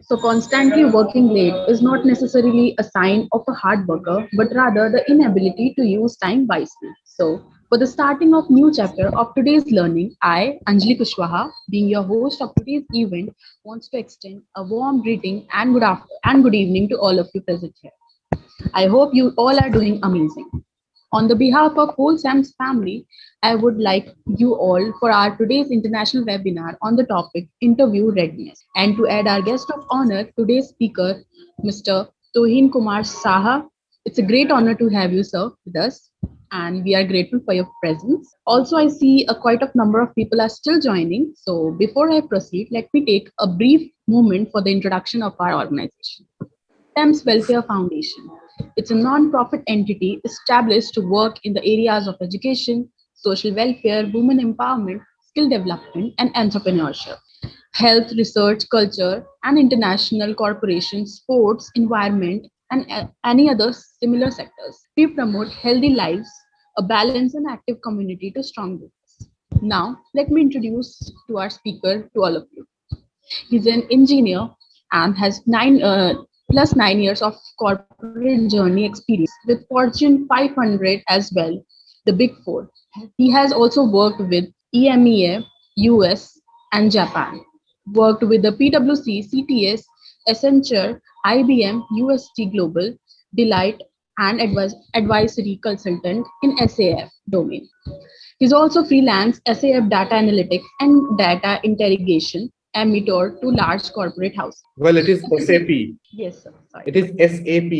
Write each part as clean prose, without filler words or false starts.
So, constantly working late is not necessarily a sign of a hard worker, but rather the inability to use time wisely. So, for the starting of new chapter of today's learning, I, Anjali Kushwaha, being your host of today's event, wants to extend a warm greeting and good evening to all of you present here. I hope you all are doing amazing. On the behalf of whole SAM's family, I would like you all for our today's international webinar on the topic interview readiness. And to add our guest of honor, today's speaker, Mr. Tohin Kumar Saha. It's a great honor to have you, sir, with us. And we are grateful for your presence. Also, I see a quite a number of people are still joining. So before I proceed, let me take a brief moment for the introduction of our organization. SEMS Welfare Foundation. It's a non-profit entity established to work in the areas of education, social welfare, women empowerment, skill development, and entrepreneurship, health, research, culture, and international corporations, sports, environment, and any other similar sectors. We promote healthy lives, a balanced and active community to strong business. Now, let me introduce to our speaker to all of you. He's an engineer and has 9 of corporate journey experience with Fortune 500 as well, the Big Four. He has also worked with EMEA, US, and Japan. Worked with the PwC, CTS, Accenture, IBM, UST Global, Deloitte, and advisory consultant in SAF domain. He's also freelance SAF data analytics and data interrogation emitter to large corporate houses. Well, it is SAP. Yes, sir. Sorry. It is SAP.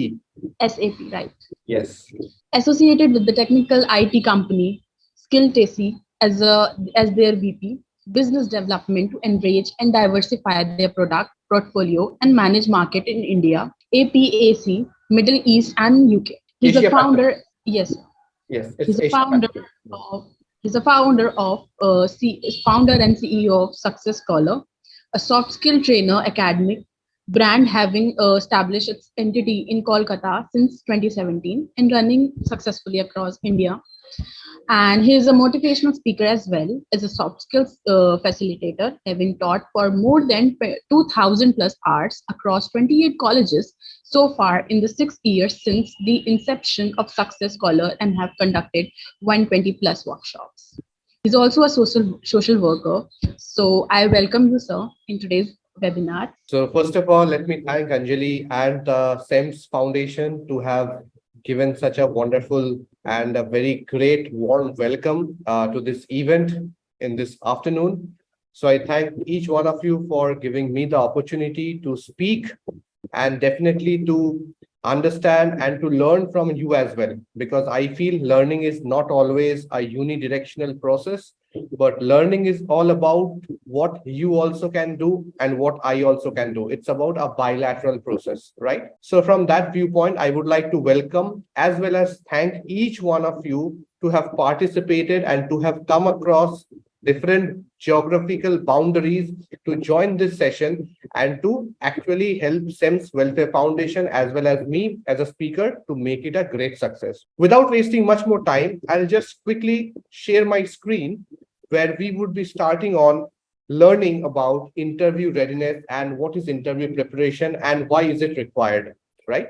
SAP, right. Yes. Associated with the technical IT company Skilltesi as their VP, business development to enrich and diversify their product portfolio and manage market in India, APAC, Middle East, and UK. He's a Asia Pacific. founder. Yes, Yes, it's he's a Asia founder Pacific. of founder and CEO of Success Scholar, a soft skill trainer academic brand having established its entity in Kolkata since 2017 and running successfully across India. And he is a motivational speaker as well as a soft skills facilitator, having taught for more than 2,000 plus hours across 28 colleges so far in the 6 years since the inception of Success Scholar and have conducted 120 plus workshops. He's also a social worker. So I welcome you, sir, in today's webinar. So first of all, let me thank Anjali and the SEMS Foundation to have given such a wonderful and a very great warm welcome to this event in this afternoon. So I thank each one of you for giving me the opportunity to speak and definitely to understand and to learn from you as well, because I feel learning is not always a unidirectional process, but learning is all about what you also can do and what I also can do. It's about a bilateral process, right? So from that viewpoint, I would like to welcome as well as thank each one of you to have participated and to have come across different geographical boundaries to join this session and to actually help SEMS Welfare Foundation as well as me as a speaker to make it a great success. Without wasting much more time, I'll just quickly share my screen where we would be starting on learning about interview readiness and what is interview preparation and why is it required, right?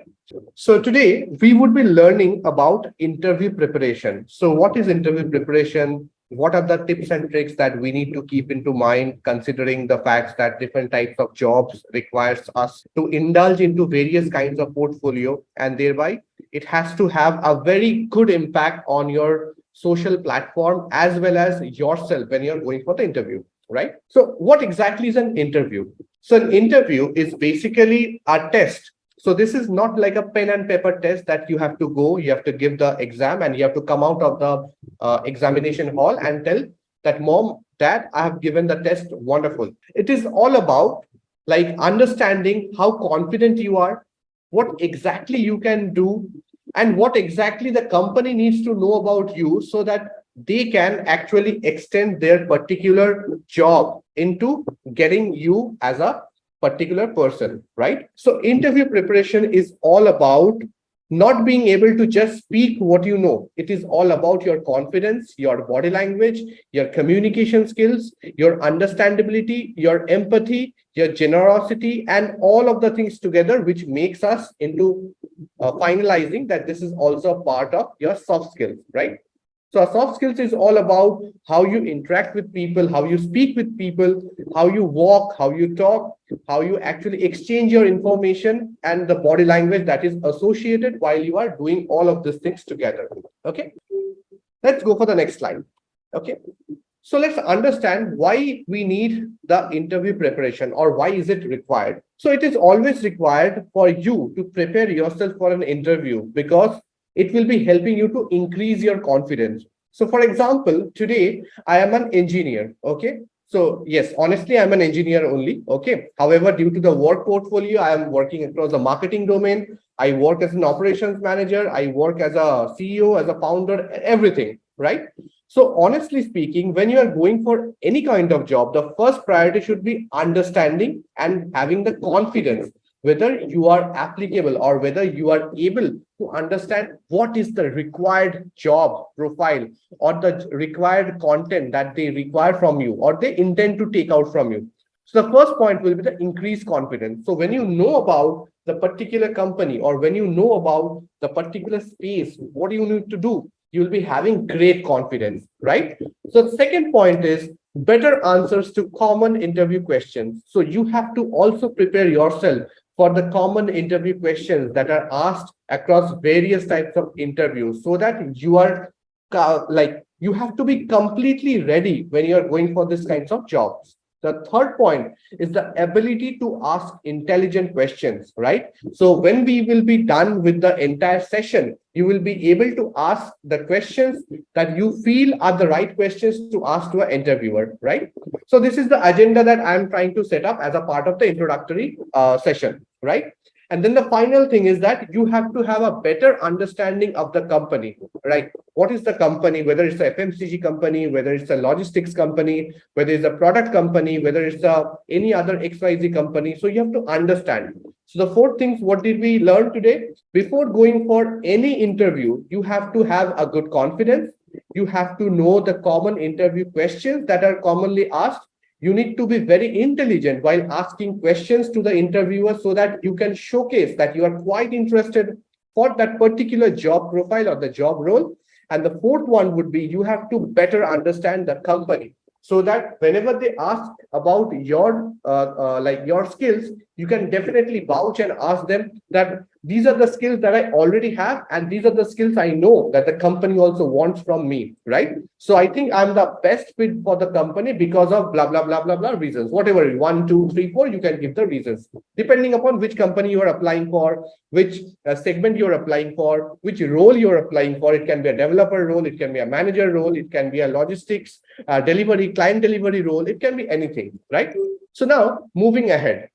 So today we would be learning about interview preparation. So what is interview preparation? What are the tips and tricks that we need to keep into mind, considering the facts that different types of jobs requires us to indulge into various kinds of portfolio, and thereby it has to have a very good impact on your social platform as well as yourself when you're going for the interview, right? So what exactly is an interview? So an interview is basically a test. So this is not like a pen and paper test that you have to go, you have to give the exam and you have to come out of the examination hall and tell that mom, dad, I have given the test wonderful. It is all about like understanding how confident you are, what exactly you can do, and what exactly the company needs to know about you so that they can actually extend their particular job into getting you as a particular person, right? So interview preparation is all about not being able to just speak what you know. It is all about your confidence, your body language, your communication skills, your understandability, your empathy, your generosity, and all of the things together, which makes us into finalizing that this is also a part of your soft skills, right? So soft skills is all about how you interact with people, how you speak with people, how you walk, how you talk, how you actually exchange your information, and the body language that is associated while you are doing all of these things together. Okay, let's go for the next slide. Okay, so let's understand why we need the interview preparation, or why is it required. So it is always required for you to prepare yourself for an interview because it will be helping you to increase your confidence. So for example, today I am an engineer. Okay, so yes, honestly, I'm an engineer only. Okay, however, due to the work portfolio, I am working across the marketing domain. I work as an operations manager, I work as a CEO, as a founder, everything, right? So honestly speaking, when you are going for any kind of job, the first priority should be understanding and having the confidence whether you are applicable or whether you are able to understand what is the required job profile or the required content that they require from you or they intend to take out from you. So the first point will be the increased confidence. So when you know about the particular company or when you know about the particular space, what do you need to do? You'll be having great confidence, right? So the second point is better answers to common interview questions. So you have to also prepare yourself for the common interview questions that are asked across various types of interviews so that you are like you have to be completely ready when you are going for these kinds of jobs. The third point is the ability to ask intelligent questions, right? So when we will be done with the entire session, you will be able to ask the questions that you feel are the right questions to ask to an interviewer, right? So this is the agenda that I'm trying to set up as a part of the introductory session, right? And then the final thing is that you have to have a better understanding of the company, right? What is the company, whether it's a FMCG company, whether it's a logistics company, whether it's a product company, whether it's any other XYZ company. So you have to understand. So the four things, what did we learn today? Before going for any interview, you have to have a good confidence. You have to know the common interview questions that are commonly asked. You need to be very intelligent while asking questions to the interviewer so that you can showcase that you are quite interested for that particular job profile or the job role. And the fourth one would be you have to better understand the company so that whenever they ask about your like your skills, you can definitely vouch and ask them that these are the skills that I already have and these are the skills I know that the company also wants from me, right? So I think I'm the best fit for the company because of blah blah blah blah blah reasons. Whatever, one, two, three, four, you can give the reasons depending upon which company you are applying for, which segment you're applying for, which role you're applying for. It can be a developer role, it can be a manager role, it can be a logistics delivery, client delivery role, it can be anything, right? So now moving ahead.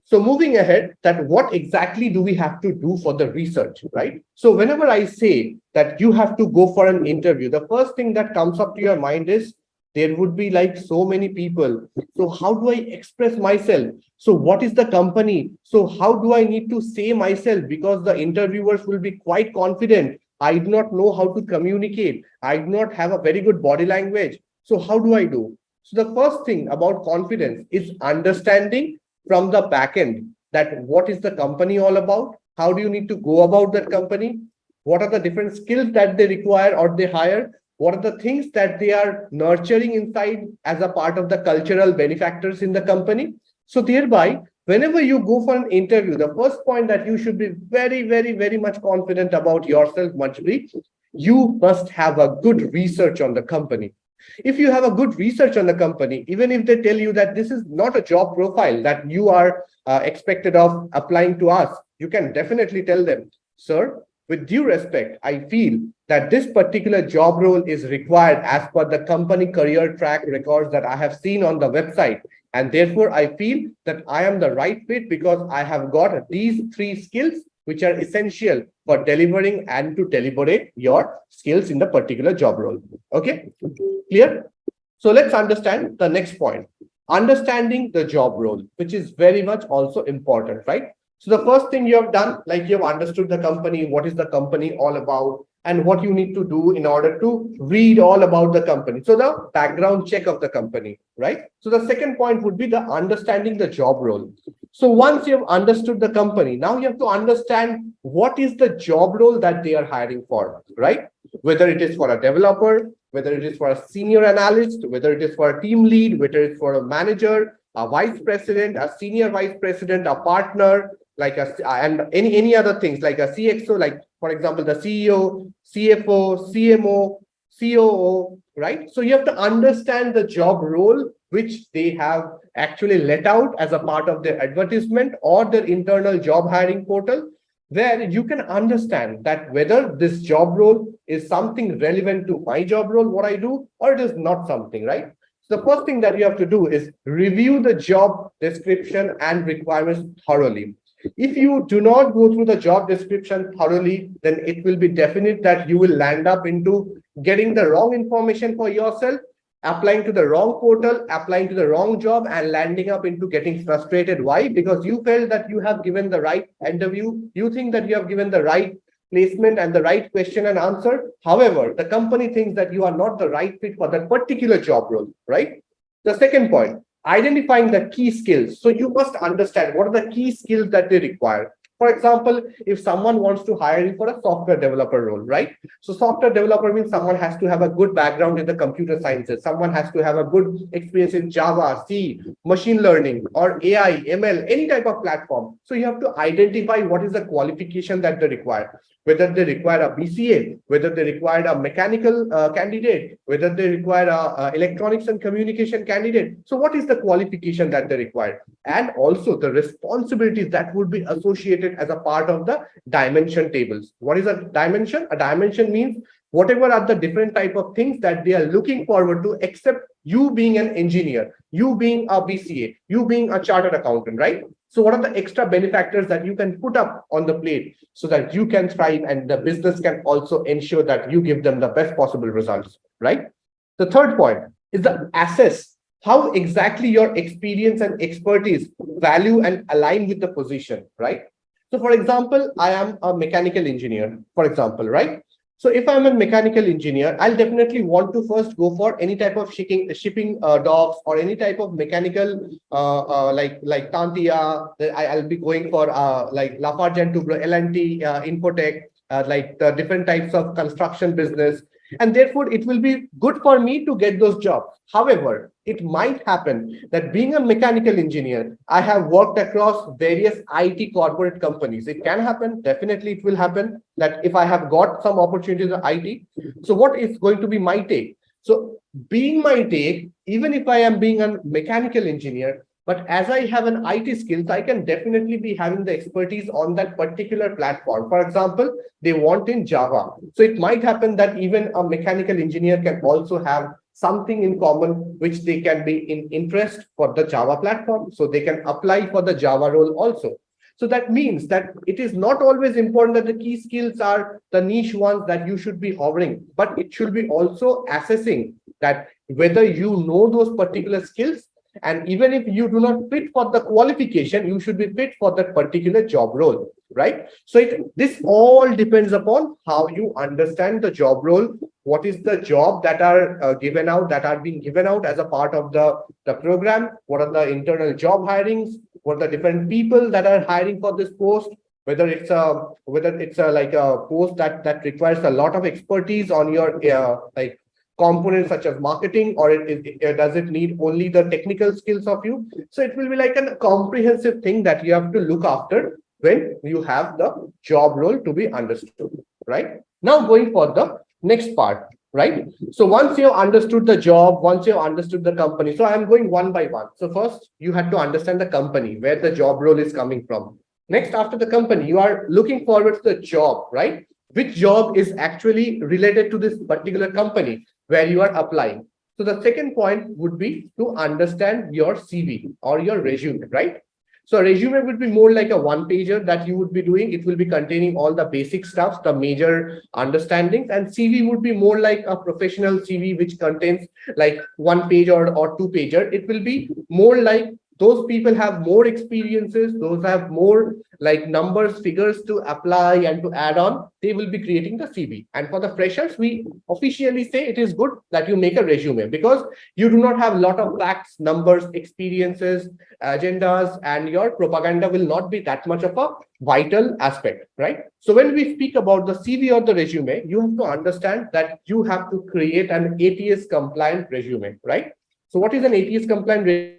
So moving ahead, that what exactly do we have to do for the research, right? So whenever I say that you have to go for an interview, the first thing that comes up to your mind is there would be like so many people. So how do I express myself? So what is the company? So how do I need to say myself? Because the interviewers will be quite confident. I do not know how to communicate. I do not have a very good body language. So how do I do? So the first thing about confidence is understanding from the back end that what is the company all about, how do you need to go about that company, what are the different skills that they require or they hire, what are the things that they are nurturing inside as a part of the cultural benefactors in the company. So thereby whenever you go for an interview, the first point that you should be very much confident about yourself must be you must have a good research on the company. If you have a good research on the company, even if they tell you that this is not a job profile that you are expected of applying to us, you can definitely tell them, sir, with due respect, I feel that this particular job role is required as per the company career track records that I have seen on the website. And therefore, I feel that I am the right fit because I have got these three skills which are essential for delivering and to deliberate your skills in the particular job role. Okay, clear? So let's understand the next point. Understanding the job role, which is very much also important, right? So the first thing you have done, like you have understood the company, what is the company all about, and what you need to do in order to read all about the company. So the background check of the company, right? So the second point would be the understanding the job role. So once you have understood the company, now you have to understand what is the job role that they are hiring for, right? Whether it is for a developer, whether it is for a senior analyst, whether it is for a team lead, whether it's for a manager, a vice president, a senior vice president, a partner, like a and any other things like a CXO, like for example, the CEO, CFO, CMO, COO, right? So you have to understand the job role which they have actually let out as a part of their advertisement or their internal job hiring portal, where you can understand that whether this job role is something relevant to my job role, what I do, or it is not something, right? So the first thing that you have to do is review the job description and requirements thoroughly. If you do not go through the job description thoroughly, then it will be definite that you will land up into getting the wrong information for yourself, applying to the wrong portal, applying to the wrong job, and landing up into getting frustrated. Why? Because you felt that you have given the right interview, you think that you have given the right placement and the right question and answer. However, the company thinks that you are not the right fit for that particular job role, right? The second point, identifying the key skills. So you must understand what are the key skills that they require. For example, if someone wants to hire you for a software developer role, right? So software developer means someone has to have a good background in the computer sciences. Someone has to have a good experience in Java, C, machine learning, or AI, ML, any type of platform. So you have to identify what is the qualification that they require, whether they require a BCA, whether they require a mechanical candidate, whether they require a electronics and communication candidate. So what is the qualification that they require? And also the responsibilities that would be associated as a part of the dimension tables. What is a dimension? A dimension means whatever are the different type of things that they are looking forward to, except you being an engineer, you being a BCA, you being a chartered accountant, right? So what are the extra benefactors that you can put up on the plate so that you can thrive and the business can also ensure that you give them the best possible results, right? The third point is the assess how exactly your experience and expertise value and align with the position, right? So for example, I am a mechanical engineer, for example, right? So if I'm a mechanical engineer, I'll definitely want to first go for any type of shipping docks or any type of mechanical like Tantia. I'll be going for like Lafarge and Toubro, L&T, Infotech, like the different types of construction business, and therefore it will be good for me to get those jobs. However, it might happen that being a mechanical engineer, I have worked across various IT corporate companies. It can happen, definitely it will happen, that if I have got some opportunities in IT, so what is going to be my take? So being my take, even if I am being a mechanical engineer, but as I have an IT skills, I can definitely be having the expertise on that particular platform. For example, they want in Java. So it might happen that even a mechanical engineer can also have something in common, which they can be in interest for the Java platform. So they can apply for the Java role also. So that means that it is not always important that the key skills are the niche ones that you should be hovering, but it should be also assessing that whether you know those particular skills, and even if you do not fit for the qualification, you should be fit for that particular job role, right? So this all depends upon how you understand the job role, what is the job that are given out, that are being given out as a part of the program, what are the internal job hirings, what are the different people that are hiring for this post, whether it's a like a post that requires a lot of expertise on your like components such as marketing, or does it need only the technical skills of you? So it will be like a comprehensive thing that you have to look after when you have the job role to be understood, right? Now going for the next part, right? So once you have understood the job, once you have understood the company, so I'm going one by one. So first you had to understand the company, where the job role is coming from. Next, after the company, you are looking forward to the job, right? Which job is actually related to this particular company where you are applying. So the second point would be to understand your CV or your resume, right? So a resume would be more like a one pager that you would be doing. It will be containing all the basic stuff, the major understandings, and CV would be more like a professional CV, which contains like one page or two pager. It will be more like those people have more experiences, those have more like numbers, figures to apply and to add on, they will be creating the CV. And for the freshers, we officially say it is good that you make a resume, because you do not have a lot of facts, numbers, experiences, agendas, and your propaganda will not be that much of a vital aspect, right? So when we speak about the CV or the resume, you have to understand that you have to create an ATS compliant resume, right? So what is an ATS compliant resume?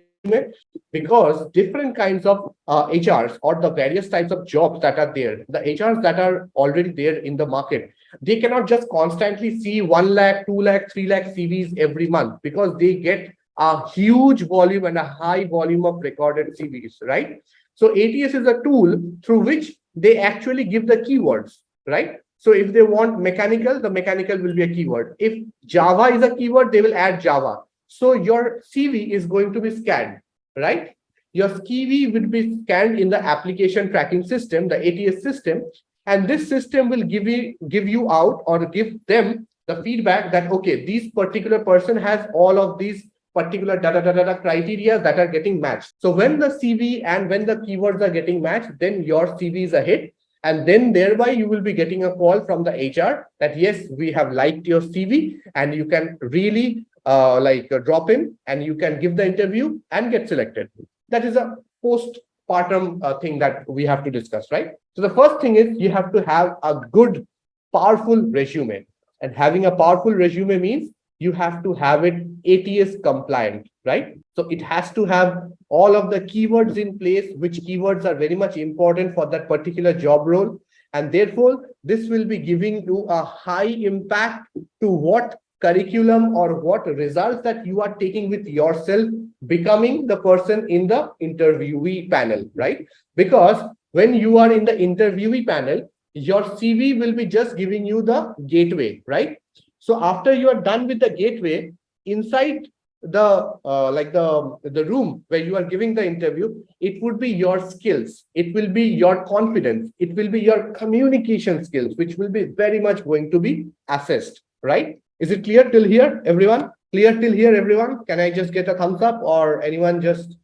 Because different kinds of HRs or the various types of jobs that are there, the HRs that are already there in the market, they cannot just constantly see 1 lakh, 2 lakh, 3 lakh CVs every month, because they get a huge volume and a high volume of recorded CVs, right? So ATS is a tool through which they actually give the keywords, right? So if they want mechanical, the mechanical will be a keyword. If Java is a keyword, they will add Java. So your CV is going to be scanned, right? Your CV will be scanned in the application tracking system, the ATS system, and this system will give you out or give them the feedback that okay, this particular person has all of these particular data criteria that are getting matched. So when the CV and when the keywords are getting matched, then your CV is a hit. And then thereby you will be getting a call from the HR that yes, we have liked your CV and you can really drop in and you can give the interview and get selected. That is a postpartum thing that we have to discuss, right? So the first thing is you have to have a good, powerful resume. And having a powerful resume means you have to have it ATS compliant, right? So it has to have all of the keywords in place, which keywords are very much important for that particular job role. And therefore, this will be giving you a high impact to what curriculum or what results that you are taking with yourself, becoming the person in the interviewee panel, right? Because when you are in the interviewee panel, your CV will be just giving you the gateway, right? So after you are done with the gateway, inside the room where you are giving the interview, it would be your skills, it will be your confidence, it will be your communication skills, which will be very much going to be assessed, right? Is it clear till here, everyone? Clear till here, everyone? Can I just get a thumbs up, or anyone just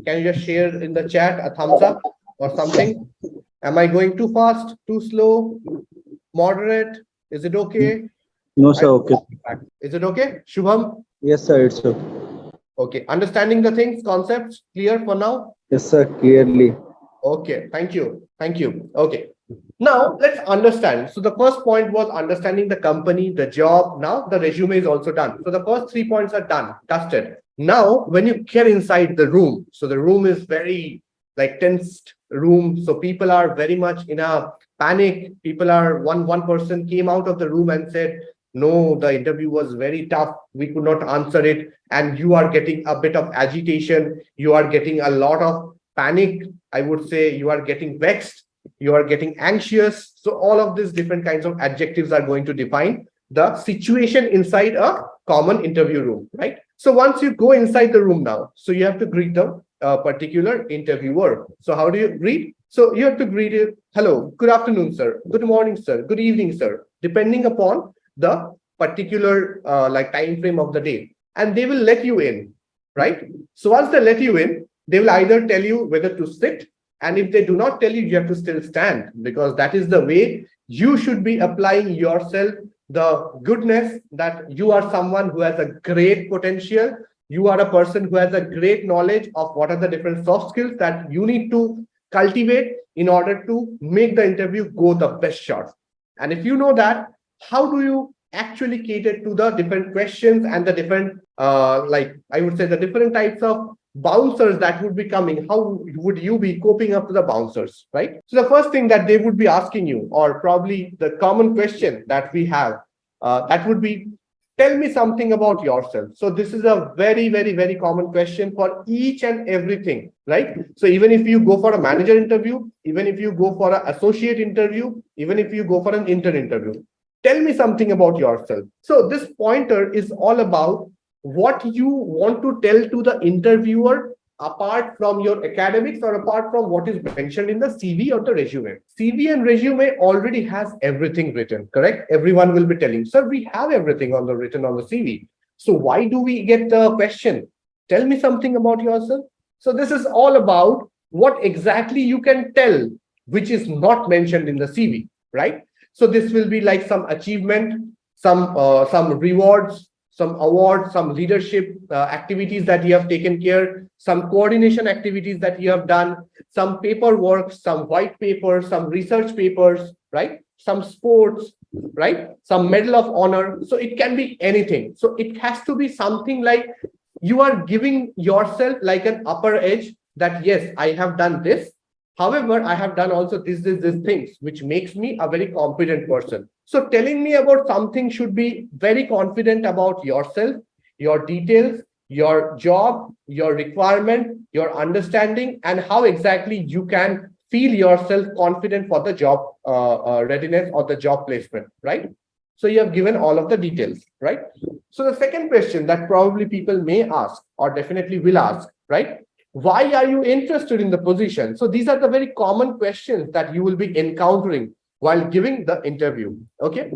can you just share in the chat a thumbs up or something? Am I going too fast, too slow, moderate? Is it okay? No, I sir. Okay. Is it okay, Shubham? Yes, sir. It's okay. Okay, understanding the things, concepts clear for now? Yes, sir. Clearly. Okay, thank you. Thank you. Okay. Now let's understand. So the first point was understanding the company, the job. Now the resume is also done. So the first 3 points are done, dusted. Now, when you get inside the room, so the room is very like tensed room. So people are very much in a panic. People are one person came out of the room and said, no, the interview was very tough. We could not answer it. And you are getting a bit of agitation. You are getting a lot of panic. I would say you are getting vexed, you are getting anxious. So all of these different kinds of adjectives are going to define the situation inside a common interview room, right? So once you go inside the room now, so you have to greet the particular interviewer. So how do you greet? So you have to greet it, hello, good afternoon, sir, good morning, sir, good evening, sir, depending upon the particular time frame of the day. And they will let you in, right? So once they let you in, they will either tell you whether to sit, and if they do not tell you, you have to still stand, because that is the way you should be applying yourself, the goodness that you are someone who has a great potential. You are a person who has a great knowledge of what are the different soft skills that you need to cultivate in order to make the interview go the best shot. And if you know that, how do you actually cater to the different questions and the different, I would say, the different types of bouncers that would be coming? How would you be coping up to the bouncers, right? So the first thing that they would be asking you, or probably the common question that we have, that would be, tell me something about yourself. So this is a very, very, very common question for each and everything, right? So even if you go for a manager interview, even if you go for an associate interview, even if you go for an intern interview, tell me something about yourself. So this pointer is all about what you want to tell to the interviewer apart from your academics or apart from what is mentioned in the CV or the resume. CV and resume already has everything written, correct? Everyone will be telling, sir, we have everything on the written on the CV. So why do we get the question? Tell me something about yourself. So this is all about what exactly you can tell, which is not mentioned in the CV, right? So this will be like some achievement, some rewards, some awards, some leadership activities that you have taken care, some coordination activities that you have done, some paperwork, some white papers, some research papers, right? Some sports, right? Some medal of honor. So it can be anything. So it has to be something like you are giving yourself like an upper edge that yes, I have done this. However, I have done also this things, which makes me a very competent person. So telling me about something should be very confident about yourself, your details, your job, your requirement, your understanding, and how exactly you can feel yourself confident for the job readiness or the job placement, right? So you have given all of the details, right? So the second question that probably people may ask or definitely will ask, right? Why are you interested in the position? So these are the very common questions that you will be encountering while giving the interview. Okay.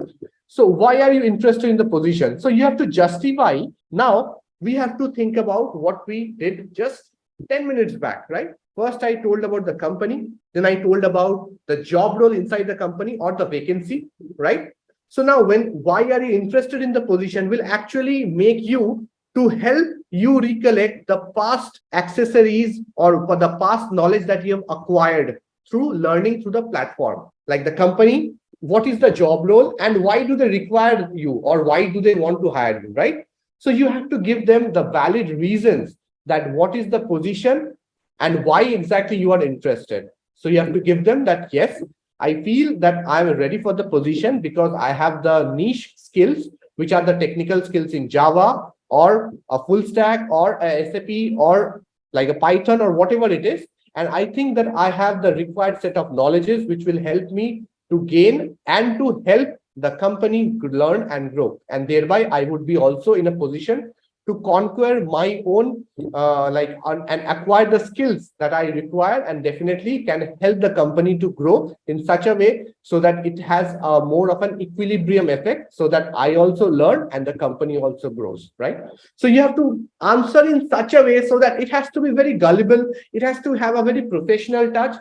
So why are you interested in the position? So you have to justify. Now we have to think about what we did just 10 minutes back, right? First, I told about the company. Then I told about the job role inside the company or the vacancy, right? So now why are you interested in the position will actually make you to help you recollect the past accessories or for the past knowledge that you have acquired through learning through the platform. Like the company, what is the job role and why do they require you or why do they want to hire you, right? So you have to give them the valid reasons that what is the position and why exactly you are interested. So you have to give them that, yes, I feel that I'm ready for the position because I have the niche skills, which are the technical skills in Java or a full stack or a SAP or like a Python or whatever it is. And I think that I have the required set of knowledges which will help me to gain and to help the company learn and grow. And thereby, I would be also in a position to conquer my own and acquire the skills that I require and definitely can help the company to grow in such a way so that it has more of an equilibrium effect so that I also learn and the company also grows, right? So you have to answer in such a way so that it has to be very gullible, it has to have a very professional touch,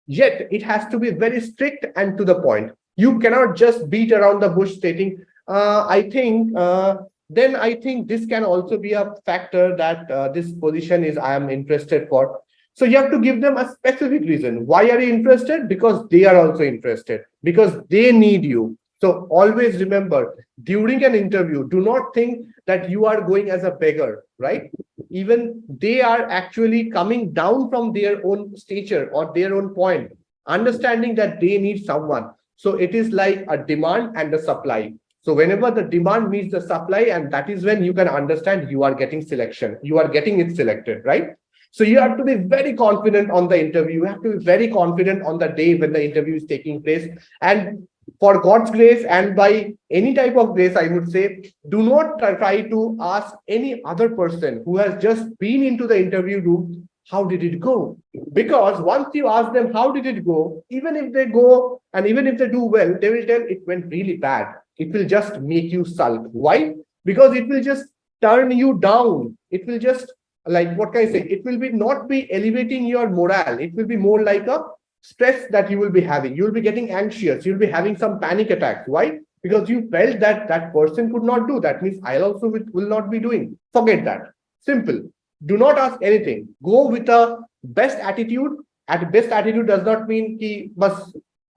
yet it has to be very strict and to the point. You cannot just beat around the bush stating, then I think this can also be a factor that this position is I am interested for. So you have to give them a specific reason. Why are you interested? Because they are also interested, because they need you. So always remember, during an interview, do not think that you are going as a beggar, right? Even they are actually coming down from their own stature or their own point, understanding that they need someone. So it is like a demand and a supply. So whenever the demand meets the supply, and that is when you can understand you are getting selection, you are getting it selected, right? So you have to be very confident on the interview. You have to be very confident on the day when the interview is taking place. And for God's grace and by any type of grace, I would say, do not try to ask any other person who has just been into the interview room, how did it go? Because once you ask them, how did it go? Even if they go and even if they do well, they will tell it went really bad. It will just make you sulk. Why? Because it will just turn you down. It will just, like, what can I say? It will be not be elevating your morale. It will be more like a stress that you will be having. You will be getting anxious. You'll be having some panic attacks. Why? Because you felt that that person could not do. That means I also will not be doing. Forget that. Simple. Do not ask anything. Go with a best attitude. At best attitude does not mean ki bas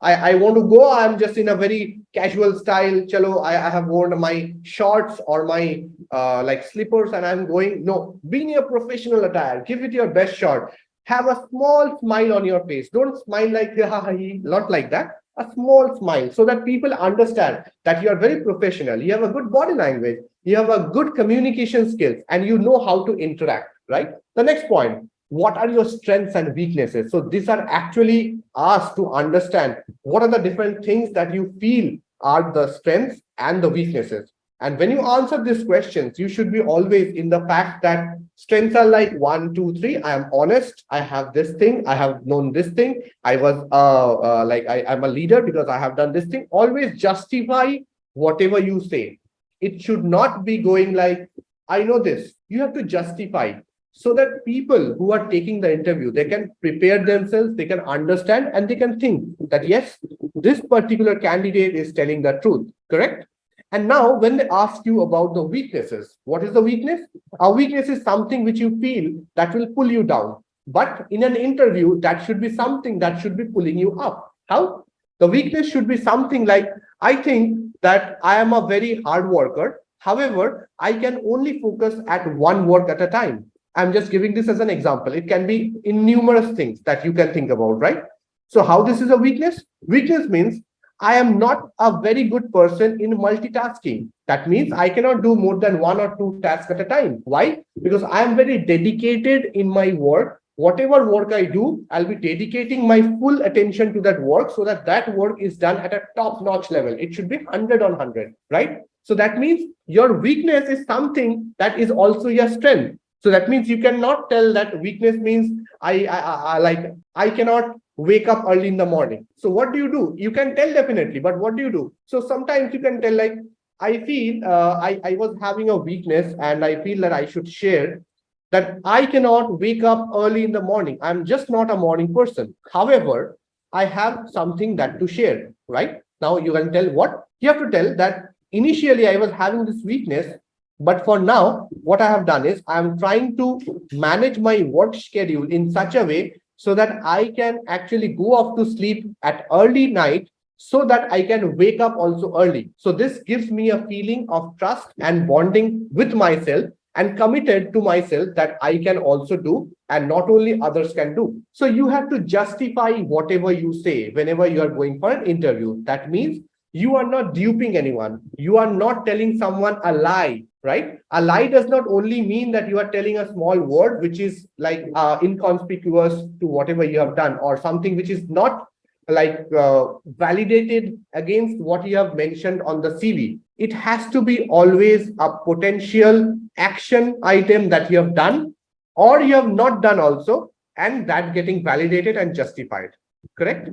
I want to go. I'm just in a very casual style. Chalo, I have worn my shorts or my like slippers and I'm going. No, be in your professional attire. Give it your best shot. Have a small smile on your face. Don't smile like not like that. A small smile so that people understand that you are very professional. You have a good body language. You have a good communication skills and you know how to interact, right? The next point, what are your strengths and weaknesses? So these are actually asked to understand what are the different things that you feel are the strengths and the weaknesses. And when you answer these questions, you should be always in the fact that strengths are like 1, 2, 3. I am honest. I have this thing. I have known this thing. I was I'm a leader because I have done this thing. Always justify whatever you say. It should not be going like, I know this. You have to justify. so that people who are taking the interview, they can prepare themselves, they can understand, and they can think that yes, this particular candidate is telling the truth, correct? And now when they ask you about the weaknesses, what is the weakness? A weakness is something which you feel that will pull you down. But in an interview, that should be something that should be pulling you up. How? The weakness should be something like, I think that I am a very hard worker. However, I can only focus at one work at a time. I'm just giving this as an example. It can be in numerous things that you can think about, right? So how this is a weakness? Weakness means I am not a very good person in multitasking. That means I cannot do more than one or two tasks at a time. Why? Because I am very dedicated in my work. Whatever work I do, I'll be dedicating my full attention to that work so that that work is done at a top-notch level. It should be 100 on 100, right? So that means your weakness is something that is also your strength. So that means you cannot tell that weakness means I cannot wake up early in the morning. So what do? You can tell definitely, but what do you do? So sometimes you can tell like, I feel I was having a weakness and I feel that I should share that I cannot wake up early in the morning. I'm just not a morning person. However, I have something that to share, right? Now you can tell what? You have to tell that initially I was having this weakness, but for now, what I have done is I'm trying to manage my work schedule in such a way so that I can actually go off to sleep at early night so that I can wake up also early. So this gives me a feeling of trust and bonding with myself and committed to myself that I can also do and not only others can do. So you have to justify whatever you say whenever you are going for an interview. That means you are not duping anyone. You are not telling someone a lie, right? A lie does not only mean that you are telling a small word which is like inconspicuous to whatever you have done or something which is not like validated against what you have mentioned on the CV. It has to be always a potential action item that you have done or you have not done also, and that getting validated and justified, correct?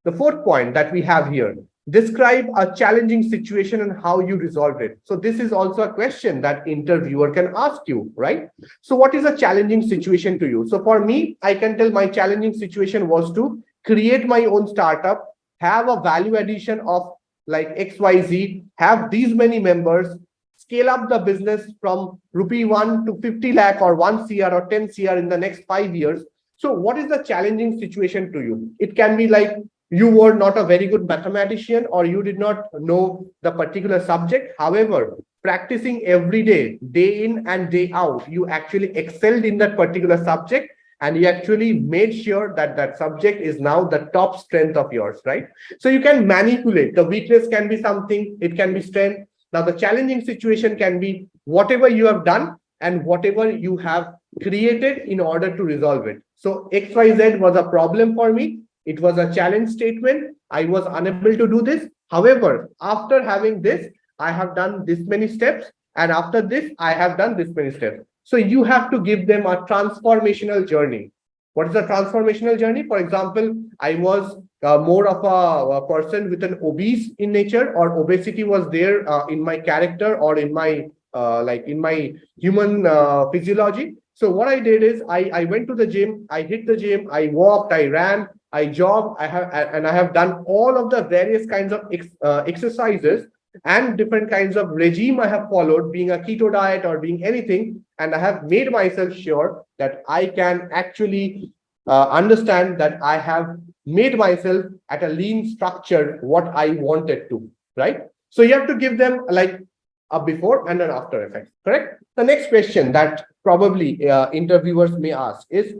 The fourth point that we have here, describe a challenging situation and how you resolved it. So this is also a question that interviewer can ask you, right? So what is a challenging situation to you? So for me, I can tell my challenging situation was to create my own startup, have a value addition of like XYZ, have these many members, scale up the business from rupee 1 to 50 lakh or 1 CR or 10 CR in the next 5 years. So what is the challenging situation to you? It can be like you were not a very good mathematician or you did not know the particular subject. However, practicing every day, day in and day out, you actually excelled in that particular subject and you actually made sure that that subject is now the top strength of yours, right? So you can manipulate. The weakness can be something, it can be strength. Now the challenging situation can be whatever you have done and whatever you have created in order to resolve it. So XYZ was a problem for me. It was a challenge statement. I was unable to do this. However, after having this, I have done this many steps. And after this, I have done this many steps. So you have to give them a transformational journey. What is a transformational journey? For example, I was more of a person with an obese in nature, or obesity was there in my character or in my in my human physiology. So what I did is I went to the gym, I hit the gym, I walked, I ran, I jogged, I have done all of the various kinds of exercises and different kinds of regime I have followed, being a keto diet or being anything, and I have made myself sure that I can actually understand that I have made myself at a lean structure what I wanted to, right? So you have to give them like a before and an after effect, correct? The next question that probably interviewers may ask is,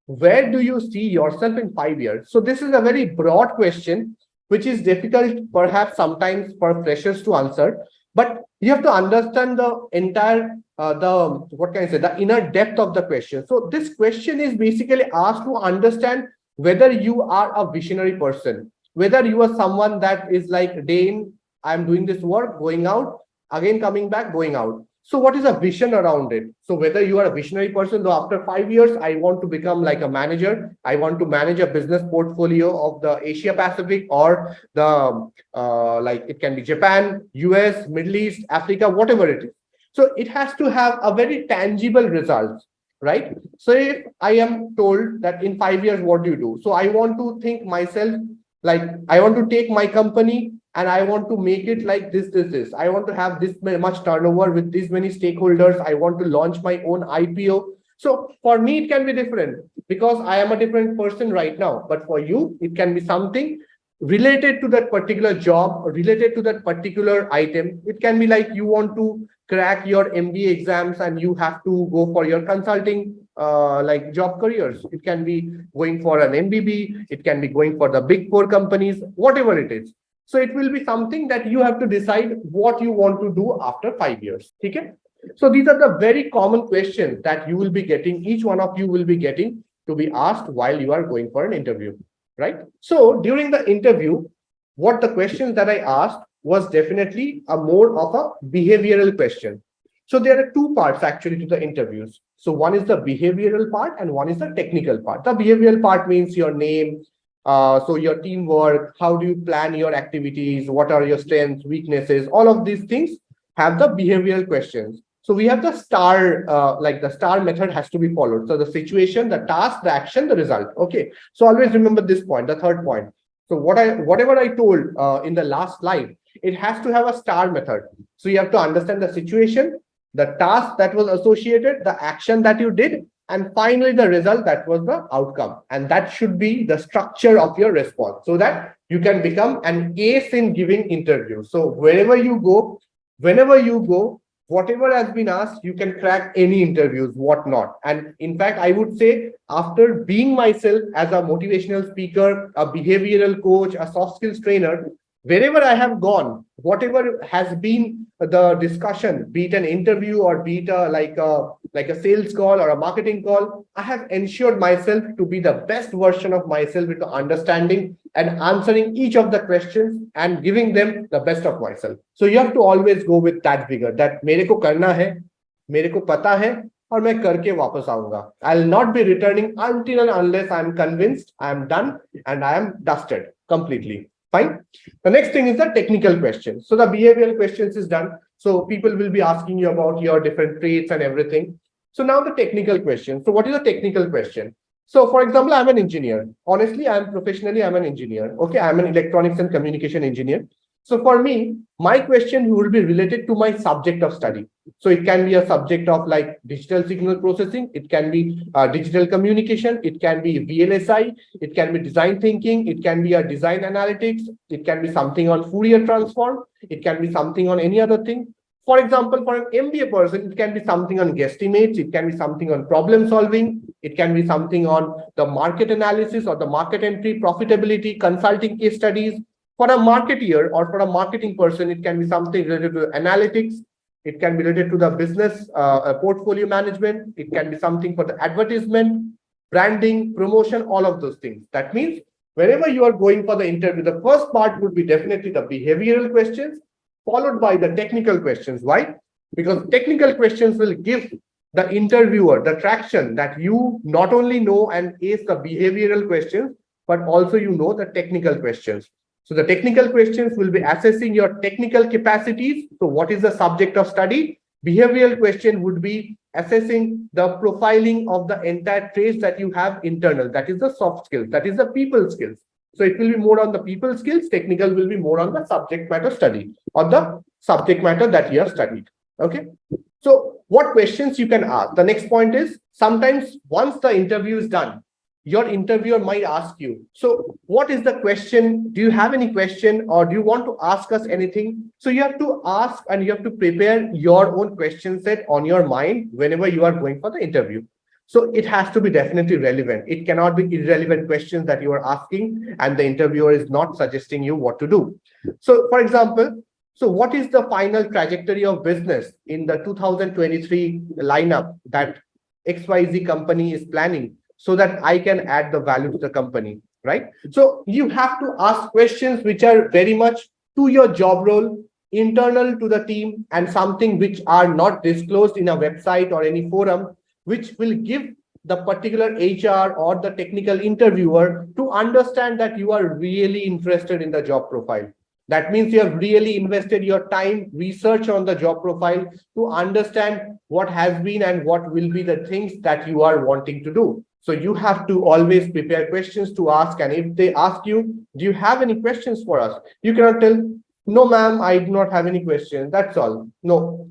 where do you see yourself in 5 years? So this is a very broad question, which is difficult perhaps sometimes for freshers to answer, but you have to understand the entire, what can I say, the inner depth of the question. So this question is basically asked to understand whether you are a visionary person, whether you are someone that is like, day in, I'm doing this work, going out, again coming back, going out. So what is a vision around it? So whether you are a visionary person, though after 5 years, I want to become like a manager, I want to manage a business portfolio of the Asia Pacific or the, like it can be Japan, US, Middle East, Africa, whatever it is. So it has to have a very tangible results, right? So if I am told that in 5 years, what do you do? So I want to think myself, like I want to take my company and I want to make it like this. I want to have this much turnover with this many stakeholders. I want to launch my own IPO. So for me, it can be different because I am a different person right now. But for you, it can be something related to that particular job or related to that particular item. It can be like you want to crack your MBA exams and you have to go for your consulting like job careers. It can be going for an MBB, it can be going for the big four companies, whatever it is. So it will be something that you have to decide what you want to do after 5 years. Okay? So these are the very common questions that you will be getting, each one of you will be getting to be asked while you are going for an interview, right? So during the interview, what the questions that I asked was definitely a more of a behavioral question. So there are two parts actually to the interviews. So one is the behavioral part and one is the technical part. The behavioral part means your name, so your teamwork, how do you plan your activities, what are your strengths, weaknesses, all of these things have the behavioral questions. So we have the star, like the star method has to be followed. So the situation, the task, the action, the result. Okay. So always remember this point, the third point. So whatever I told in the last slide, it has to have a star method. So you have to understand the situation, the task that was associated, the action that you did, and finally the result that was the outcome. And that should be the structure of your response so that you can become an ace in giving interviews. So wherever you go, whenever you go, whatever has been asked, you can crack any interviews, whatnot. And in fact, I would say after being myself as a motivational speaker, a behavioral coach, a soft skills trainer, wherever I have gone, whatever has been the discussion, be it an interview or be it like a sales call or a marketing call, I have ensured myself to be the best version of myself with understanding and answering each of the questions and giving them the best of myself. So you have to always go with that vigor that मेरे को करना है, मेरे को पता है, और मैं करके वापस आऊंगा. I'll not be returning until and unless I'm convinced I am done and I am dusted completely. Fine. The next thing is the technical questions. So the behavioral questions is done. So people will be asking you about your different traits and everything. So now the technical question. So what is a technical question? So for example, I'm an engineer. Honestly, I'm an engineer. Okay, I'm an electronics and communication engineer. So for me, my question will be related to my subject of study. So it can be a subject of like digital signal processing. It can be digital communication. It can be VLSI. It can be design thinking. It can be a design analytics. It can be something on Fourier transform. It can be something on any other thing. For example, for an MBA person, it can be something on guesstimates. It can be something on problem solving. It can be something on the market analysis or the market entry, profitability, consulting case studies. For a marketeer or for a marketing person, it can be something related to analytics. It can be related to the business portfolio management. It can be something for the advertisement, branding, promotion, all of those things. That means whenever you are going for the interview, the first part would be definitely the behavioral questions, followed by the technical questions. Why? Because technical questions will give the interviewer the traction that you not only know and ace the behavioral questions, but also you know the technical questions. So the technical questions will be assessing your technical capacities. So what is the subject of study? Behavioral question would be assessing the profiling of the entire traits that you have internal. That is the soft skills. That is the people skills. So it will be more on the people skills. Technical will be more on the subject matter study or the subject matter that you have studied. Okay. So what questions you can ask? The next point is sometimes once the interview is done, your interviewer might ask you, so what is the question? Do you have any question or do you want to ask us anything? So you have to ask and you have to prepare your own question set on your mind whenever you are going for the interview. So it has to be definitely relevant. It cannot be irrelevant questions that you are asking and the interviewer is not suggesting you what to do. So for example, so what is the final trajectory of business in the 2023 lineup that XYZ company is planning, so that I can add the value to the company, right? So you have to ask questions which are very much to your job role, internal to the team, and something which are not disclosed in a website or any forum, which will give the particular HR or the technical interviewer to understand that you are really interested in the job profile. That means you have really invested your time, research on the job profile to understand what has been and what will be the things that you are wanting to do. So you have to always prepare questions to ask. And if they ask you, do you have any questions for us? You cannot tell, no, ma'am, I do not have any questions. That's all. No,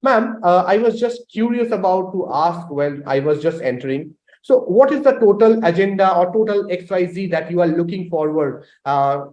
ma'am, I was just curious about to ask when I was just entering. So what is the total agenda or total XYZ that you are looking forward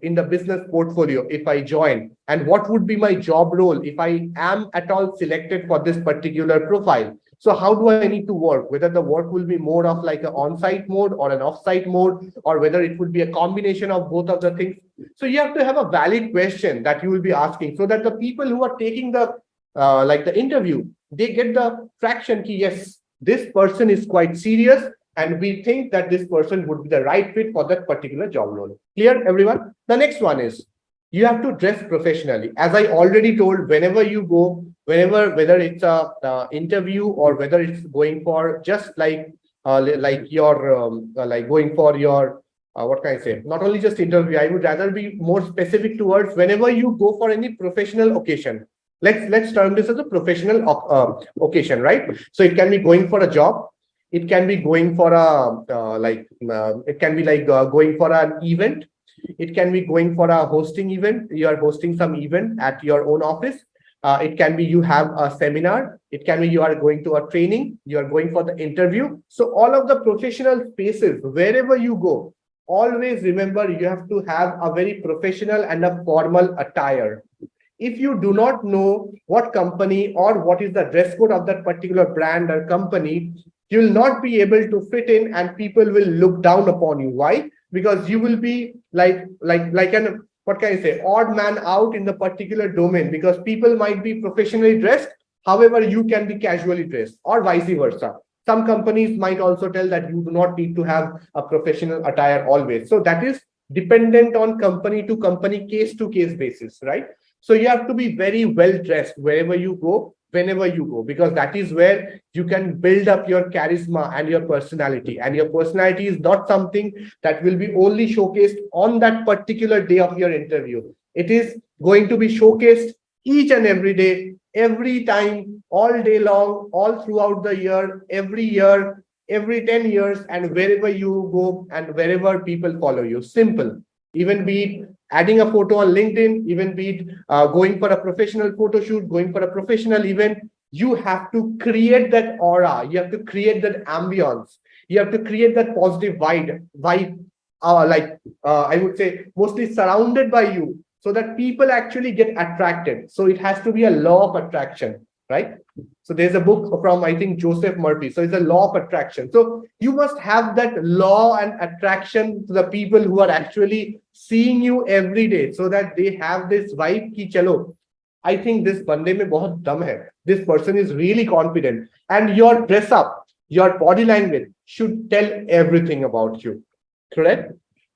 in the business portfolio if I join? And what would be my job role if I am at all selected for this particular profile? So how do I need to work? Whether the work will be more of like an on-site mode or an off-site mode, or whether it would be a combination of both of the things. So you have to have a valid question that you will be asking so that the people who are taking the like the interview, they get the traction ki, yes, this person is quite serious and we think that this person would be the right fit for that particular job role. Clear, everyone? The next one is you have to dress professionally. As I already told, whenever you go, whether it's a interview or whether it's going for just like your like going for your what can I say? Not only just interview, I would rather be more specific towards whenever you go for any professional occasion. Let's term this as a professional occasion, right? So it can be going for a job, it can be going for a it can be like going for an event, it can be going for a hosting event. You are hosting some event at your own office. It can be you have a seminar, it can be you are going to a training, you are going for the interview. So all of the professional spaces, wherever you go, always remember you have to have a very professional and a formal attire. If you do not know what company or what is the dress code of that particular brand or company, you will not be able to fit in and people will look down upon you. Why? Because you will be like an, what can I say, odd man out in the particular domain, because people might be professionally dressed, however you can be casually dressed, or vice versa. Some companies might also tell that you do not need to have a professional attire always. So that is dependent on company to company, case to case basis, right? So you have to be very well dressed wherever you go, whenever you go, because that is where you can build up your charisma and your personality. And your personality is not something that will be only showcased on that particular day of your interview. It is going to be showcased each and every day, every time, all day long, all throughout the year, every 10 years, and wherever you go and wherever people follow you. Simple. Even be it adding a photo on LinkedIn, even be it going for a professional photo shoot, going for a professional event, you have to create that aura. You have to create that ambience. You have to create that positive vibe, I would say, mostly surrounded by you, so that people actually get attracted. So it has to be a law of attraction, right? So there's a book from, I think, Joseph Murphy. So it's a law of attraction. So you must have that law and attraction to the people who are actually seeing you every day, so that they have this vibe ki chalo, I think this bande mein bahut dum hai. This person is really confident. And your dress up, your body language should tell everything about you. Correct?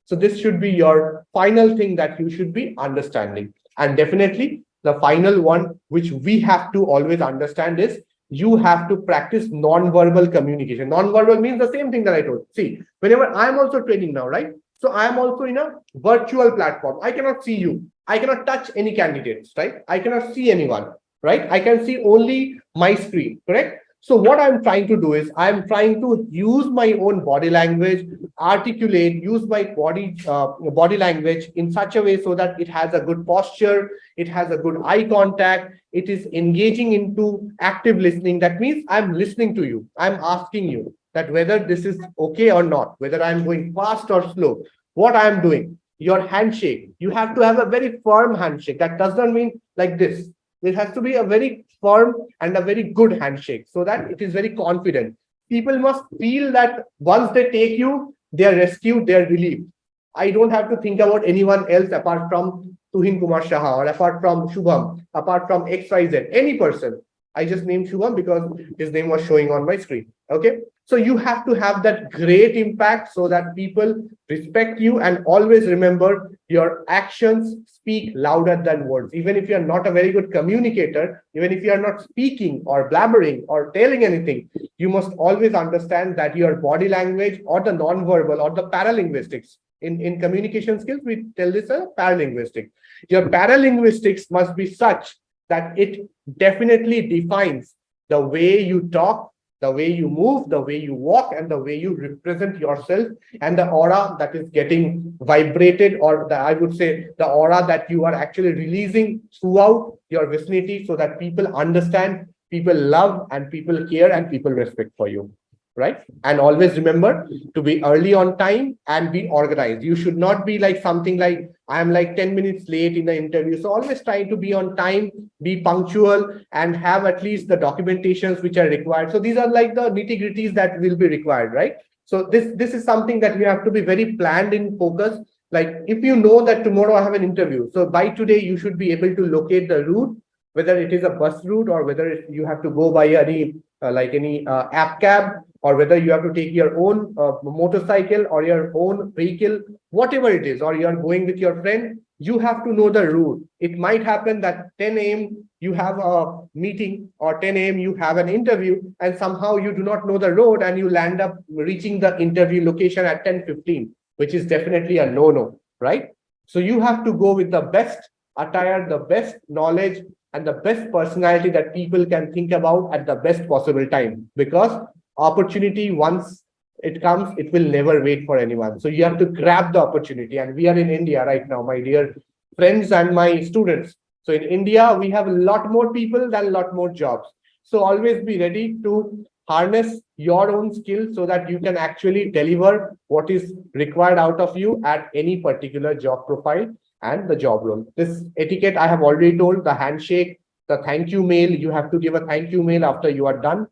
So this should be your final thing that you should be understanding. And definitely the final one, which we have to always understand, is you have to practice non-verbal communication. Non-verbal means the same thing that I told. See, whenever I'm also training now, right? So I am also in a virtual platform. I cannot see you. I cannot touch any candidates, right? I cannot see anyone, right? I can see only my screen, correct? So what I'm trying to do is I'm trying to use my own body language, articulate, use my body language in such a way so that it has a good posture, it has a good eye contact, it is engaging into active listening. That means I'm listening to you. I'm asking you that whether this is okay or not, whether I'm going fast or slow, what I'm doing. Your handshake, you have to have a very firm handshake. That does not mean like this. It has to be a very firm and a very good handshake, so that it is very confident. People must feel that once they take you, they are rescued, they are relieved. I don't have to think about anyone else apart from Tuhin Kumar Shah, or apart from Shubham, apart from XYZ, any person. I just named Shubham because his name was showing on my screen. Okay. So you have to have that great impact so that people respect you, and always remember your actions speak louder than words. Even if you're not a very good communicator, even if you are not speaking or blabbering or telling anything, you must always understand that your body language or the non-verbal or the paralinguistics In communication skills, we tell this as paralinguistic. Your paralinguistics must be such that it definitely defines the way you talk, the way you move, the way you walk, and the way you represent yourself, and the aura that is getting vibrated, or I would say the aura that you are actually releasing throughout your vicinity, so that people understand, people love, and people care, and people respect for you. Right? And always remember to be early on time and be organized. You should not be like something like, I am like 10 minutes late in the interview. So always try to be on time, be punctual, and have at least the documentations which are required. So these are like the nitty-gritties that will be required, right? So this is something that you have to be very planned in focus. Like if you know that tomorrow I have an interview, so by today you should be able to locate the route, whether it is a bus route or whether you have to go by any any app cab, or whether you have to take your own motorcycle or your own vehicle, whatever it is, or you are going with your friend, you have to know the route. It might happen that 10 a.m. you have a meeting, or 10 a.m. you have an interview, and somehow you do not know the road and you land up reaching the interview location at 10:15, which is definitely a no-no, right? So you have to go with the best attire, the best knowledge, and the best personality that people can think about at the best possible time, because opportunity, once it comes, it will never wait for anyone. So you have to grab the opportunity. And we are in India right now, my dear friends and my students. So in India, we have a lot more people than a lot more jobs. So always be ready to harness your own skills so that you can actually deliver what is required out of you at any particular job profile and the job role. This etiquette I have already told: the handshake, the thank you mail. You have to give a thank you mail after you are done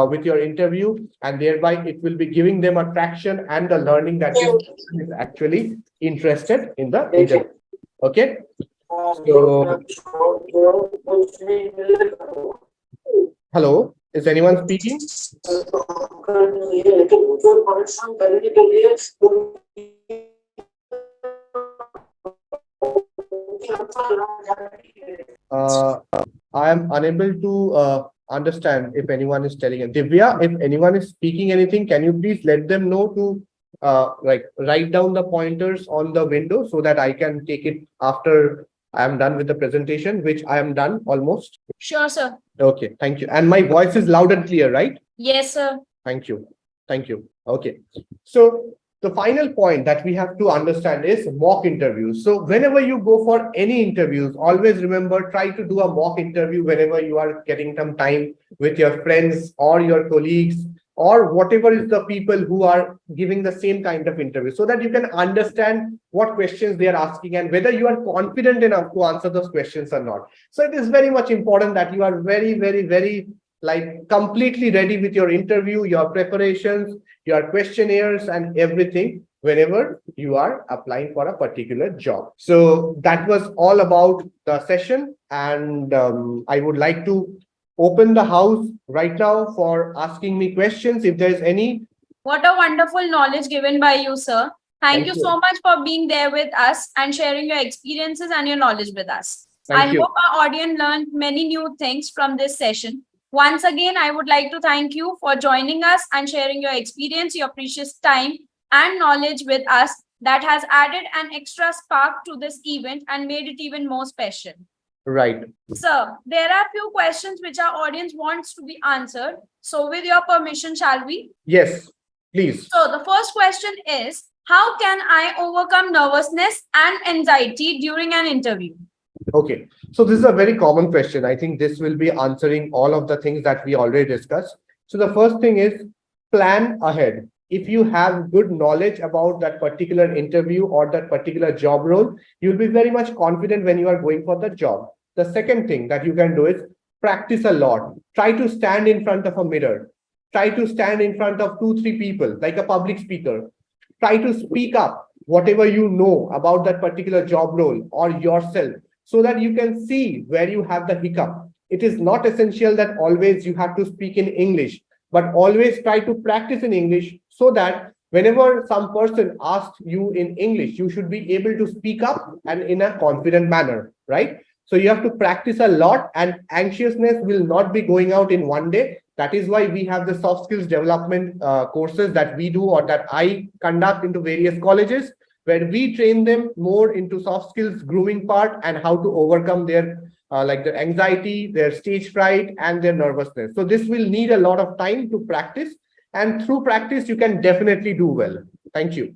with your interview, and thereby it will be giving them a traction and the learning that this person is actually interested in the interview. Okay. So, hello, is anyone speaking? Uh, I am unable to understand if anyone is telling it. Divya, if anyone is speaking anything, can you please let them know to like write down the pointers on the window so that I can take it after I am done with the presentation, which I am done almost. Sure, sir. Okay, thank you. And my voice is loud and clear, right? Yes, sir. Thank you. Thank you. Okay. So the final point that we have to understand is mock interviews. So whenever you go for any interviews, always remember, try to do a mock interview whenever you are getting some time with your friends or your colleagues, or whatever is the people who are giving the same kind of interview, so that you can understand what questions they are asking and whether you are confident enough to answer those questions or not. So it is very much important that you are very, very, very like completely ready with your interview, your preparations, your questionnaires, and everything whenever you are applying for a particular job. So that was all about the session, and I would like to open the house right now for asking me questions if there's any. What a wonderful knowledge given by you, sir. Thank Thank you you. so much for being there with us and sharing your experiences and your knowledge with us. Thank I you. hope our audience learned many new things from this session. Once again, I would like to thank you for joining us and sharing your experience, your precious time and knowledge with us that has added an extra spark to this event and made it even more special. Right. Sir, there are few questions which our audience wants to be answered. So with your permission, shall we? Yes, please. So the first question is, how can I overcome nervousness and anxiety during an interview? Okay, so this is a very common question. I think this will be answering all of the things that we already discussed. So the first thing is plan ahead. If you have good knowledge about that particular interview or that particular job role, you'll be very much confident when you are going for the job. The second thing that you can do is practice a lot. Try to stand in front of a mirror. Try to stand in front of 2, 3 people, like a public speaker. Try to speak up whatever you know about that particular job role or yourself, so that you can see where you have the hiccup. It is not essential that always you have to speak in English, but always try to practice in English, so that whenever some person asks you in English, you should be able to speak up and in a confident manner, right? So you have to practice a lot, and anxiousness will not be going out in one day. That is why we have the soft skills development courses that we do or that I conduct into various colleges, where we train them more into soft skills grooming part and how to overcome their like their anxiety, their stage fright, and their nervousness. So this will need a lot of time to practice, and through practice, you can definitely do well. Thank you.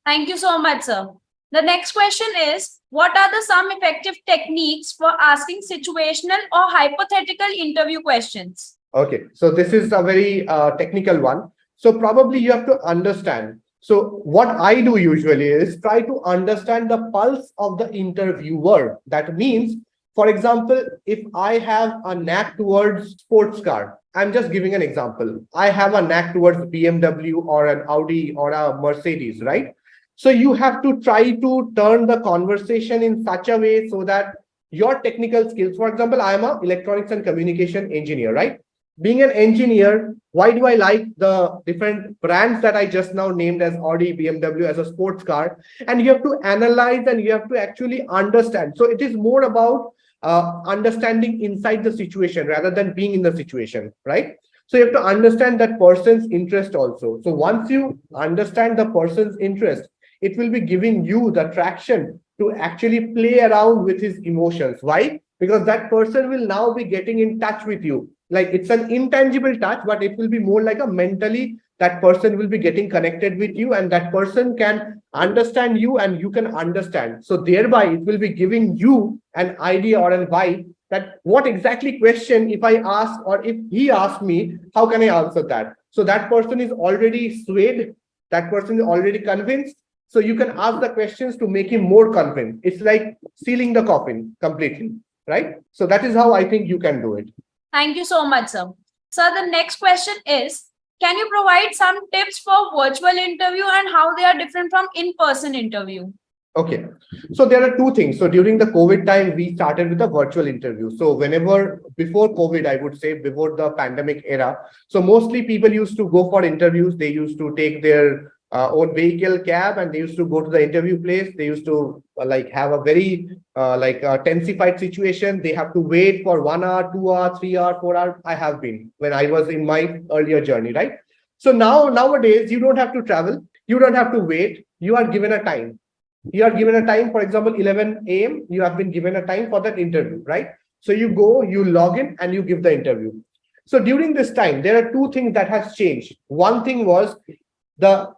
Thank you so much, sir. The next question is, what are the some effective techniques for asking situational or hypothetical interview questions? Okay, so this is a very technical one. So probably you have to understand. So what I do usually is try to understand the pulse of the interviewer. That means, for example, if I have a knack towards sports car, I'm just giving an example. I have a knack towards BMW or an Audi or a Mercedes, right? So you have to try to turn the conversation in such a way so that your technical skills, for example, I am a electronics and communication engineer, right? Being an engineer, why do I like the different brands that I just now named as Audi, BMW as a sports car? And you have to analyze and you have to actually understand. So it is more about understanding inside the situation rather than being in the situation, right? So you have to understand that person's interest also. So once you understand the person's interest, it will be giving you the traction to actually play around with his emotions. Why? Because that person will now be getting in touch with you. Like it's an intangible touch, but it will be more like a mentally, that person will be getting connected with you, and that person can understand you and you can understand. So thereby it will be giving you an idea or a vibe that what exactly question, if I ask or if he asks me, how can I answer that? So that person is already swayed, that person is already convinced. So you can ask the questions to make him more convinced. It's like sealing the coffin completely, right? So that is how I think you can do it. Thank you so much, sir. Sir, the next question is, can you provide some tips for virtual interview and how they are different from in-person interview? Okay, so there are two things. So during the COVID time, we started with a virtual interview. So whenever before COVID, I would say before the pandemic era, so mostly people used to go for interviews. They used to take their own vehicle cab and they used to go to the interview place. They used to like have a very tensified situation. They have to wait for 1 hour, 2 hour, 3 hour, 4 hour. I have been when I was in my earlier journey, right? So nowadays, you don't have to travel. You don't have to wait. You are given a time. You are given a time, for example, 11 a.m. You have been given a time for that interview, right? So you go, you log in and you give the interview. So during this time, there are two things that has changed. One thing was the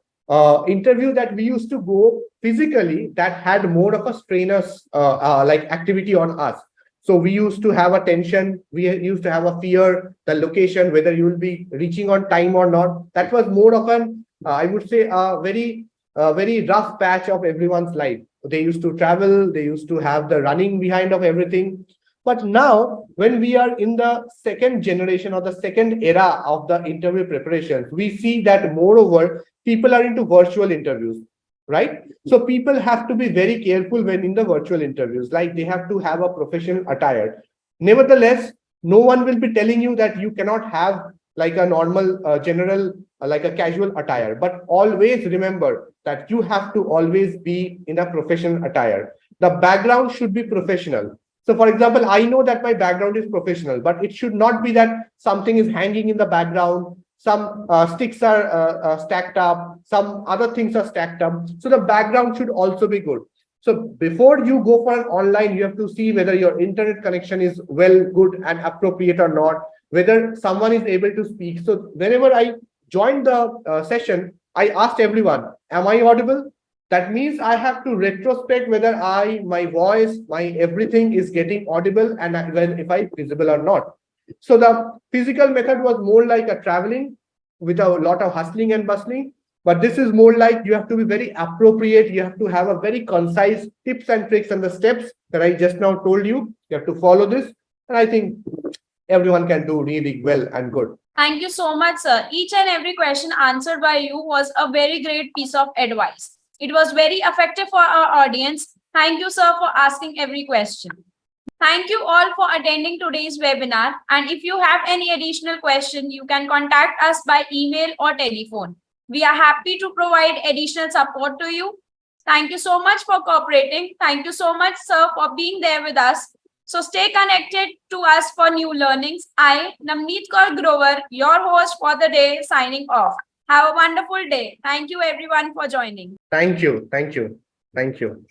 interview that we used to go physically, that had more of a strenuous like activity on us. So we used to have a tension, we used to have a fear, the location, whether you will be reaching on time or not. That was more of an, I would say, a very rough patch of everyone's life. They used to travel, they used to have the running behind of everything. But now, when we are in the second generation or the second era of the interview preparations, we see that moreover, people are into virtual interviews, right? So people have to be very careful when in the virtual interviews, like they have to have a professional attire. Nevertheless, no one will be telling you that you cannot have like a normal general like a casual attire, but always remember that you have to always be in a professional attire. The background should be professional. So for example, I know that my background is professional, but it should not be that something is hanging in the background, some sticks are stacked up, some other things are stacked up. So the background should also be good. So before you go for an online, you have to see whether your internet connection is well, good and appropriate or not, whether someone is able to speak. So whenever I joined the session, I asked everyone, am I audible? That means I have to retrospect whether my voice, my everything is getting audible and if I visible or not. So the physical method was more like a traveling with a lot of hustling and bustling. But this is more like you have to be very appropriate. You have to have a very concise tips and tricks and the steps that I just now told you. You have to follow this. And I think everyone can do really well and good. Thank you so much, sir. Each and every question answered by you was a very great piece of advice. It was very effective for our audience. Thank you, sir, for asking every question. Thank you all for attending today's webinar. And if you have any additional question, you can contact us by email or telephone. We are happy to provide additional support to you. Thank you so much for cooperating. Thank you so much, sir, for being there with us. So stay connected to us for new learnings. I, Namneet Kaur Grover, your host for the day, signing off. Have a wonderful day. Thank you everyone for joining. Thank you. Thank you. Thank you.